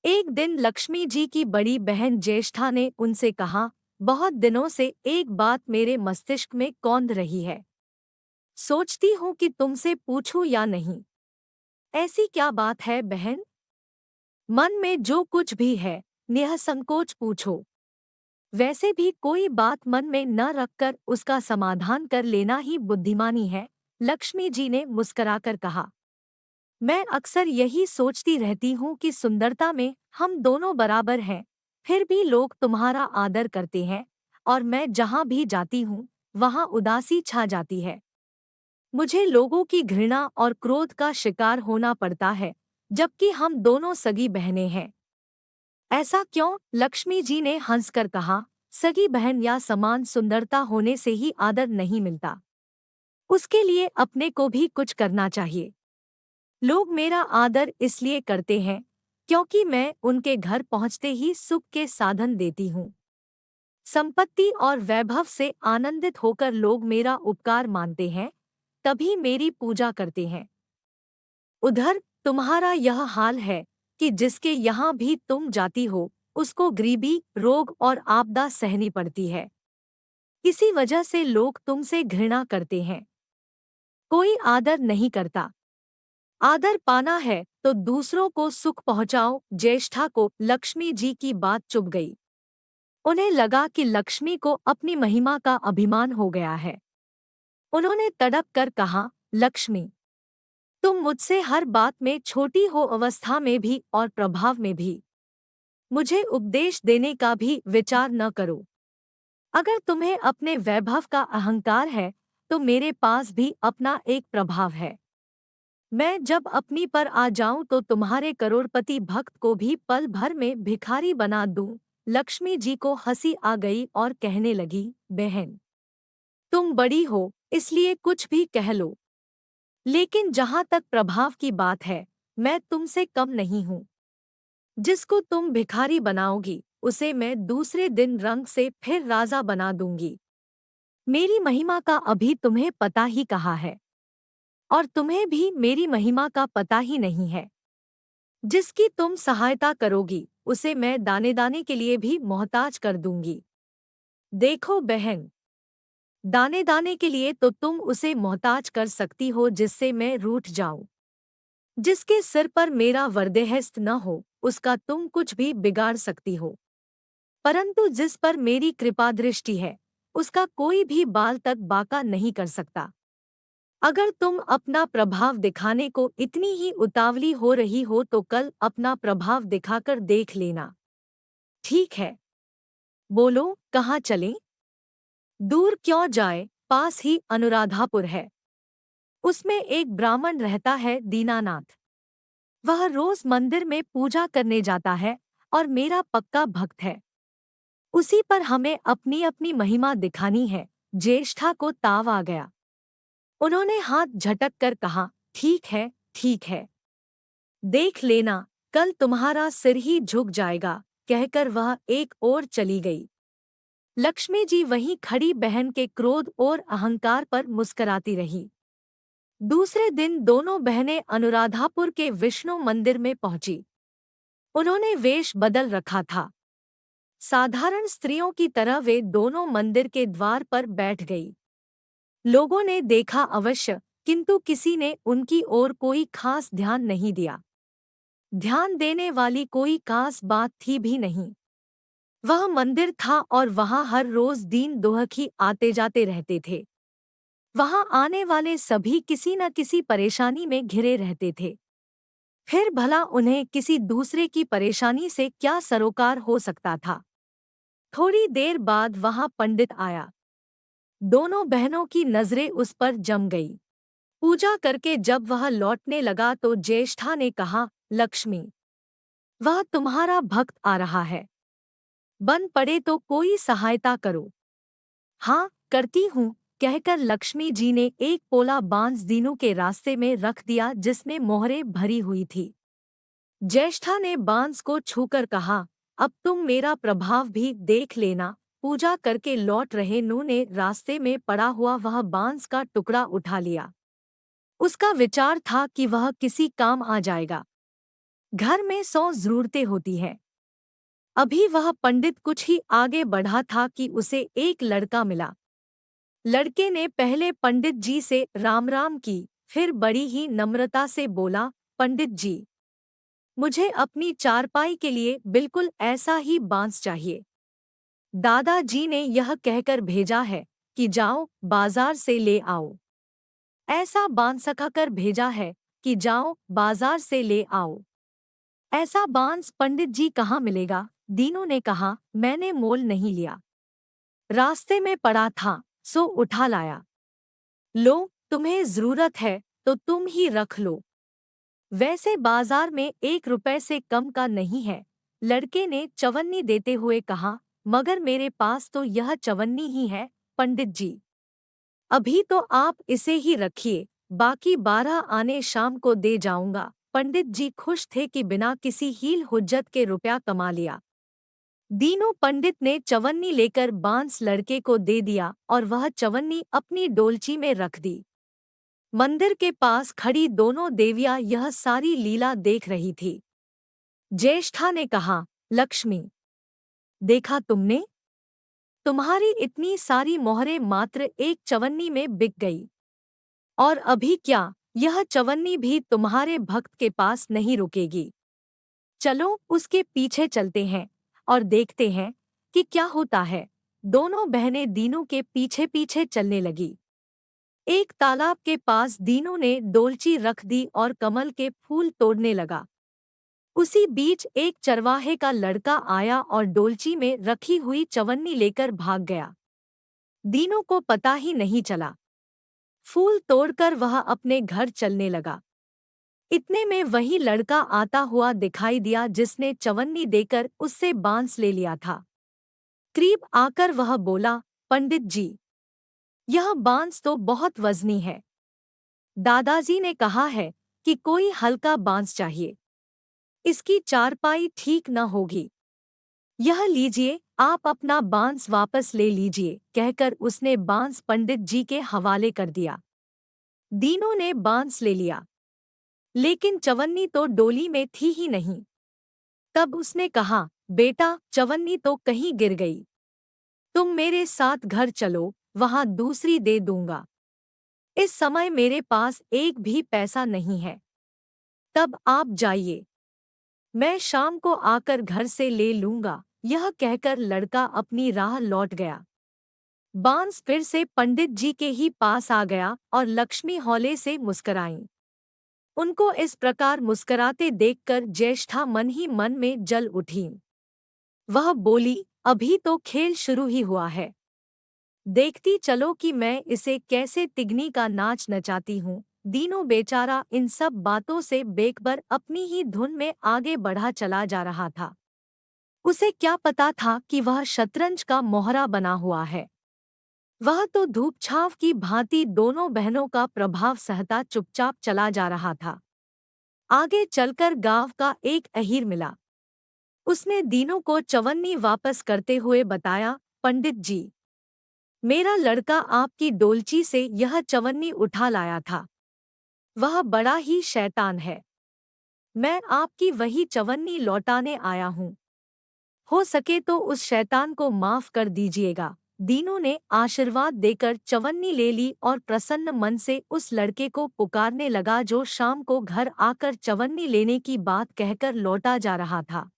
एक दिन लक्ष्मी जी की बड़ी बहन ज्येष्ठा ने उनसे कहा, बहुत दिनों से एक बात मेरे मस्तिष्क में कौंध रही है। सोचती हूँ कि तुमसे पूछूं या नहीं। ऐसी क्या बात है बहन? मन में जो कुछ भी है, निःसंकोच पूछो। वैसे भी कोई बात मन में न रखकर उसका समाधान कर लेना ही बुद्धिमानी है। लक्ष्मी जी ने मुस्कराकर कहा, मैं अक्सर यही सोचती रहती हूँ कि सुंदरता में हम दोनों बराबर हैं। फिर भी लोग तुम्हारा आदर करते हैं और मैं जहाँ भी जाती हूँ वहाँ उदासी छा जाती है। मुझे लोगों की घृणा और क्रोध का शिकार होना पड़ता है, जबकि हम दोनों सगी बहनें हैं। ऐसा क्यों? लक्ष्मी जी ने हंसकर कहा, सगी बहन या समान सुंदरता होने से ही आदर नहीं मिलता। उसके लिए अपने को भी कुछ करना चाहिए। लोग मेरा आदर इसलिए करते हैं क्योंकि मैं उनके घर पहुंचते ही सुख के साधन देती हूँ। संपत्ति और वैभव से आनंदित होकर लोग मेरा उपकार मानते हैं, तभी मेरी पूजा करते हैं। उधर तुम्हारा यह हाल है कि जिसके यहाँ भी तुम जाती हो उसको गरीबी, रोग और आपदा सहनी पड़ती है। इसी वजह से लोग तुमसे घृणा करते हैं। कोई आदर नहीं करता। आदर पाना है तो दूसरों को सुख पहुंचाओ। ज्येष्ठा को लक्ष्मी जी की बात चुभ गई। उन्हें लगा कि लक्ष्मी को अपनी महिमा का अभिमान हो गया है। उन्होंने तड़प कर कहा, लक्ष्मी, तुम मुझसे हर बात में छोटी हो, अवस्था में भी और प्रभाव में भी। मुझे उपदेश देने का भी विचार न करो। अगर तुम्हें अपने वैभव का अहंकार है तो मेरे पास भी अपना एक प्रभाव है। मैं जब अपनी पर आ जाऊं तो तुम्हारे करोड़पति भक्त को भी पल भर में भिखारी बना दूं। लक्ष्मी जी को हंसी आ गई और कहने लगी, बहन, तुम बड़ी हो इसलिए कुछ भी कह लो, लेकिन जहां तक प्रभाव की बात है, मैं तुमसे कम नहीं हूं। जिसको तुम भिखारी बनाओगी उसे मैं दूसरे दिन रंग से फिर राजा बना दूंगी। मेरी महिमा का अभी तुम्हें पता ही कहाँ है, और तुम्हें भी मेरी महिमा का पता ही नहीं है। जिसकी तुम सहायता करोगी उसे मैं दाने दाने के लिए भी मोहताज कर दूंगी। देखो बहन, दाने दाने के लिए तो तुम उसे मोहताज कर सकती हो जिससे मैं रूठ जाऊं। जिसके सिर पर मेरा वरदेहस्त न हो उसका तुम कुछ भी बिगाड़ सकती हो, परंतु जिस पर मेरी कृपा दृष्टि है उसका कोई भी बाल तक बाका नहीं कर सकता। अगर तुम अपना प्रभाव दिखाने को इतनी ही उतावली हो रही हो तो कल अपना प्रभाव दिखाकर देख लेना। ठीक है, बोलो कहाँ चलें? दूर क्यों जाए, पास ही अनुराधापुर है। उसमें एक ब्राह्मण रहता है, दीनानाथ। वह रोज मंदिर में पूजा करने जाता है और मेरा पक्का भक्त है। उसी पर हमें अपनी अपनी महिमा दिखानी है। ज्येष्ठा को ताव आ गया। उन्होंने हाथ झटक कर कहा, ठीक है, ठीक है। देख लेना, कल तुम्हारा सिर ही झुक जाएगा। कहकर वह एक ओर चली गई। लक्ष्मी जी वहीं खड़ी बहन के क्रोध और अहंकार पर मुस्कराती रही। दूसरे दिन दोनों बहनें अनुराधापुर के विष्णु मंदिर में पहुंची। उन्होंने वेश बदल रखा था। साधारण स्त्रियों की तरह वे दोनों मंदिर के द्वार पर बैठ गई। लोगों ने देखा अवश्य, किंतु किसी ने उनकी ओर कोई खास ध्यान नहीं दिया। ध्यान देने वाली कोई खास बात थी भी नहीं। वह मंदिर था और वहां हर रोज दीन दुखी आते जाते रहते थे। वहां आने वाले सभी किसी न किसी परेशानी में घिरे रहते थे। फिर भला उन्हें किसी दूसरे की परेशानी से क्या सरोकार हो सकता था? थोड़ी देर बाद वहां पंडित आया। दोनों बहनों की नजरें उस पर जम गई। पूजा करके जब वह लौटने लगा तो ज्येष्ठा ने कहा, लक्ष्मी, वह तुम्हारा भक्त आ रहा है। बन पड़े तो कोई सहायता करो। हाँ, करती हूँ, कहकर लक्ष्मी जी ने एक पोला बांस दीनू के रास्ते में रख दिया जिसमें मोहरें भरी हुई थी। ज्येष्ठा ने बांस को छूकर कहा, अब तुम मेरा प्रभाव भी देख लेना। पूजा करके लौट रहे नू ने रास्ते में पड़ा हुआ वह बांस का टुकड़ा उठा लिया। उसका विचार था कि वह किसी काम आ जाएगा। घर में 100 जरूरतें होती हैं। अभी वह पंडित कुछ ही आगे बढ़ा था कि उसे एक लड़का मिला। लड़के ने पहले पंडित जी से राम राम की, फिर बड़ी ही नम्रता से बोला, पंडित जी, मुझे अपनी चारपाई के लिए बिल्कुल ऐसा ही बांस चाहिए। दादाजी ने यह कहकर भेजा है कि जाओ बाजार से ले आओ। ऐसा बांस सखाकर भेजा है कि जाओ बाजार से ले आओ। ऐसा बांस पंडित जी कहाँ मिलेगा? दीनू ने कहा, मैंने मोल नहीं लिया, रास्ते में पड़ा था सो उठा लाया। लो, तुम्हें जरूरत है तो तुम ही रख लो, वैसे बाजार में 1 रुपए से कम का नहीं है। लड़के ने चवन्नी देते हुए कहा, मगर मेरे पास तो यह चवन्नी ही है पंडित जी। अभी तो आप इसे ही रखिए, बाकी 12 आने शाम को दे जाऊंगा। पंडित जी खुश थे कि बिना किसी हील हुज्जत के रुपया कमा लिया। दीनू पंडित ने चवन्नी लेकर बांस लड़के को दे दिया और वह चवन्नी अपनी डोलची में रख दी। मंदिर के पास खड़ी दोनों देवियां यह सारी लीला देख रही थी। ज्येष्ठा ने कहा, लक्ष्मी, देखा तुमने, तुम्हारी इतनी सारी मोहरें मात्र एक चवन्नी में बिक गई। और अभी क्या, यह चवन्नी भी तुम्हारे भक्त के पास नहीं रुकेगी। चलो उसके पीछे चलते हैं और देखते हैं कि क्या होता है। दोनों बहनें दीनू के पीछे पीछे चलने लगी। एक तालाब के पास दीनू ने डोलची रख दी और कमल के फूल तोड़ने लगा। उसी बीच एक चरवाहे का लड़का आया और डोलची में रखी हुई चवन्नी लेकर भाग गया। दीनू को पता ही नहीं चला। फूल तोड़कर वह अपने घर चलने लगा। इतने में वही लड़का आता हुआ दिखाई दिया जिसने चवन्नी देकर उससे बांस ले लिया था। करीब आकर वह बोला, पंडित जी, यह बांस तो बहुत वजनी है। दादाजी ने कहा है कि कोई हल्का बांस चाहिए, इसकी चारपाई ठीक न होगी। यह लीजिए, आप अपना बांस वापस ले लीजिए, कहकर उसने बांस पंडित जी के हवाले कर दिया। दीनू ने बांस ले लिया, लेकिन चवन्नी तो डोली में थी ही नहीं। तब उसने कहा, बेटा, चवन्नी तो कहीं गिर गई, तुम मेरे साथ घर चलो, वहां दूसरी दे दूंगा। इस समय मेरे पास एक भी पैसा नहीं है, तब आप जाइए, मैं शाम को आकर घर से ले लूंगा। यह कहकर लड़का अपनी राह लौट गया। बांस फिर से पंडित जी के ही पास आ गया और लक्ष्मी हौले से मुस्कराईं। उनको इस प्रकार मुस्कराते देखकर ज्येष्ठा मन ही मन में जल उठी। वह बोली, अभी तो खेल शुरू ही हुआ है, देखती चलो कि मैं इसे कैसे तिगनी का नाच नचाती हूँ। दीनू बेचारा इन सब बातों से बेखबर अपनी ही धुन में आगे बढ़ा चला जा रहा था। उसे क्या पता था कि वह शतरंज का मोहरा बना हुआ है। वह तो धूप छांव की भांति दोनों बहनों का प्रभाव सहता चुपचाप चला जा रहा था। आगे चलकर गांव का एक अहीर मिला। उसने दीनू को चवन्नी वापस करते हुए बताया, पंडित जी, मेरा लड़का आपकी डोलची से यह चवन्नी उठा लाया था। वह बड़ा ही शैतान है। मैं आपकी वही चवन्नी लौटाने आया हूँ। हो सके तो उस शैतान को माफ कर दीजिएगा। दीनू ने आशीर्वाद देकर चवन्नी ले ली और प्रसन्न मन से उस लड़के को पुकारने लगा जो शाम को घर आकर चवन्नी लेने की बात कहकर लौटा जा रहा था।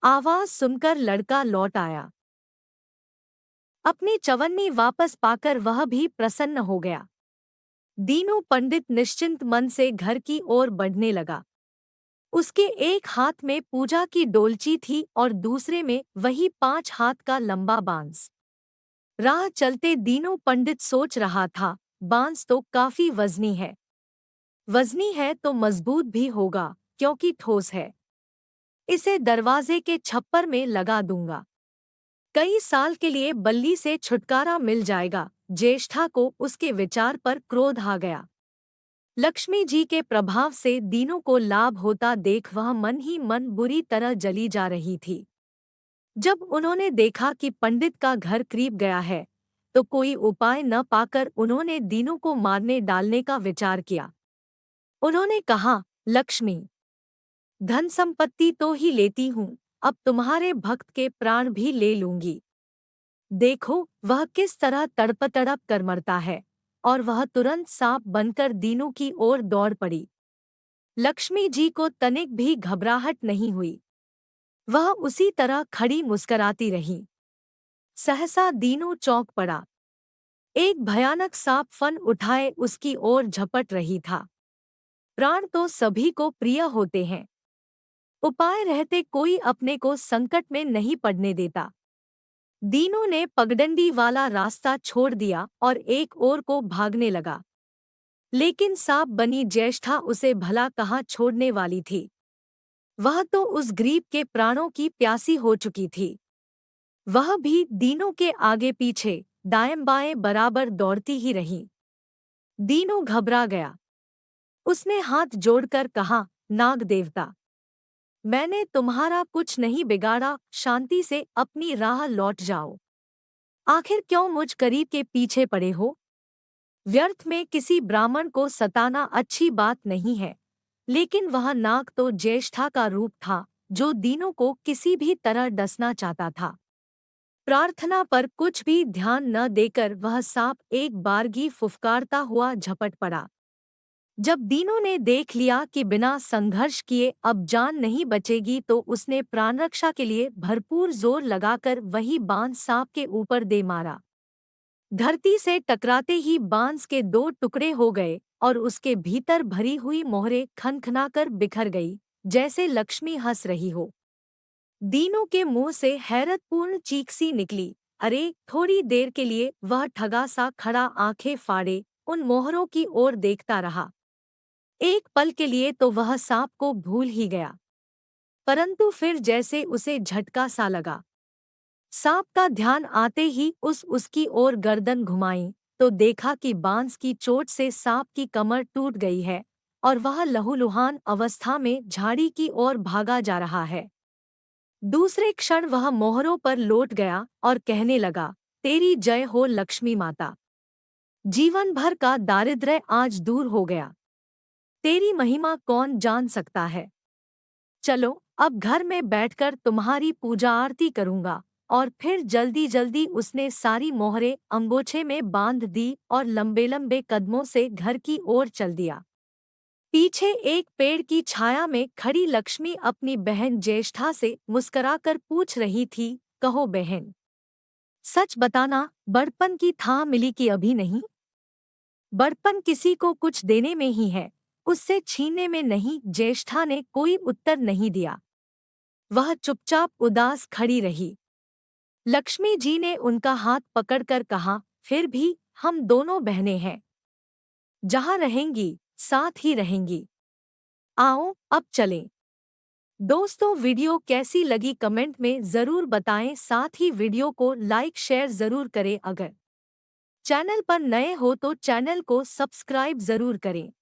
आवाज सुनकर लड़का लौट आया। अपनी चवन्नी वापस पाकर वह भी प्रसन्न हो गया। दीनू पंडित निश्चिंत मन से घर की ओर बढ़ने लगा। उसके एक हाथ में पूजा की डोलची थी और दूसरे में वही 5 हाथ का लंबा बांस। राह चलते दीनू पंडित सोच रहा था, बांस तो काफी वजनी है। वजनी है तो मजबूत भी होगा क्योंकि ठोस है। इसे दरवाजे के छप्पर में लगा दूंगा, कई साल के लिए बल्ली से छुटकारा मिल जाएगा। ज्येष्ठा को उसके विचार पर क्रोध आ गया। लक्ष्मी जी के प्रभाव से दीनू को लाभ होता देख वह मन ही मन बुरी तरह जली जा रही थी। जब उन्होंने देखा कि पंडित का घर करीब गया है, तो कोई उपाय न पाकर उन्होंने दीनू को मारने डालने का विचार किया। उन्होंने कहा, लक्ष्मी, धन संपत्ति तो ही लेती हूँ, अब तुम्हारे भक्त के प्राण भी ले लूंगी। देखो वह किस तरह तड़प तड़प कर मरता है। और वह तुरंत सांप बनकर दीनू की ओर दौड़ पड़ी। लक्ष्मी जी को तनिक भी घबराहट नहीं हुई। वह उसी तरह खड़ी मुस्कराती रही। सहसा दीनू चौंक पड़ा। एक भयानक सांप फन उठाए उसकी ओर झपट रही था। प्राण तो सभी को प्रिय होते हैं, उपाय रहते कोई अपने को संकट में नहीं पड़ने देता। दीनू ने पगडंडी वाला रास्ता छोड़ दिया और एक ओर को भागने लगा। लेकिन सांप बनी ज्येष्ठा उसे भला कहाँ छोड़ने वाली थी। वह तो उस गरीब के प्राणों की प्यासी हो चुकी थी। वह भी दीनू के आगे पीछे दाएं बाएं बराबर दौड़ती ही रही। दीनू घबरा गया। उसने हाथ जोड़कर कहा, नाग देवता, मैंने तुम्हारा कुछ नहीं बिगाड़ा, शांति से अपनी राह लौट जाओ। आखिर क्यों मुझ करीब के पीछे पड़े हो? व्यर्थ में किसी ब्राह्मण को सताना अच्छी बात नहीं है। लेकिन वह नाग तो ज्येष्ठा का रूप था, जो दीनू को किसी भी तरह डसना चाहता था। प्रार्थना पर कुछ भी ध्यान न देकर वह सांप एक बारगी फुफकारता हुआ झपट पड़ा। जब दीनू ने देख लिया कि बिना संघर्ष किए अब जान नहीं बचेगी, तो उसने प्राणरक्षा के लिए भरपूर जोर लगाकर वही बांस सांप के ऊपर दे मारा। धरती से टकराते ही बांस के दो टुकड़े हो गए और उसके भीतर भरी हुई मोहरें खनखनाकर बिखर गई, जैसे लक्ष्मी हंस रही हो। दीनू के मुंह से हैरतपूर्ण चीख सी निकली। अरे! थोड़ी देर के लिए वह ठगा सा खड़ा आंखें फाड़े उन मोहरों की ओर देखता रहा। एक पल के लिए तो वह सांप को भूल ही गया, परंतु फिर जैसे उसे झटका सा लगा। सांप का ध्यान आते ही उसकी ओर गर्दन घुमाई तो देखा कि बांस की चोट से सांप की कमर टूट गई है और वह लहूलुहान अवस्था में झाड़ी की ओर भागा जा रहा है। दूसरे क्षण वह मोहरों पर लौट गया और कहने लगा, तेरी जय हो लक्ष्मी माता। जीवन भर का दारिद्र्य आज दूर हो गया। तेरी महिमा कौन जान सकता है। चलो अब घर में बैठकर तुम्हारी पूजा आरती करूंगा। और फिर जल्दी जल्दी उसने सारी मोहरें अंगोछे में बांध दी और लंबे लंबे कदमों से घर की ओर चल दिया। पीछे एक पेड़ की छाया में खड़ी लक्ष्मी अपनी बहन ज्येष्ठा से मुस्कुराकर पूछ रही थी, कहो बहन, सच बताना, बड़पन की थाह मिली कि अभी नहीं? बड़पन किसी को कुछ देने में ही है, उससे छीनने में नहीं। ज्येष्ठा ने कोई उत्तर नहीं दिया। वह चुपचाप उदास खड़ी रही। लक्ष्मी जी ने उनका हाथ पकड़कर कहा, फिर भी हम दोनों बहनें हैं, जहाँ रहेंगी साथ ही रहेंगी। आओ अब चलें। दोस्तों वीडियो कैसी लगी कमेंट में ज़रूर बताएं, साथ ही वीडियो को लाइक शेयर ज़रूर करें। अगर चैनल पर नए हो तो चैनल को सब्सक्राइब ज़रूर करें।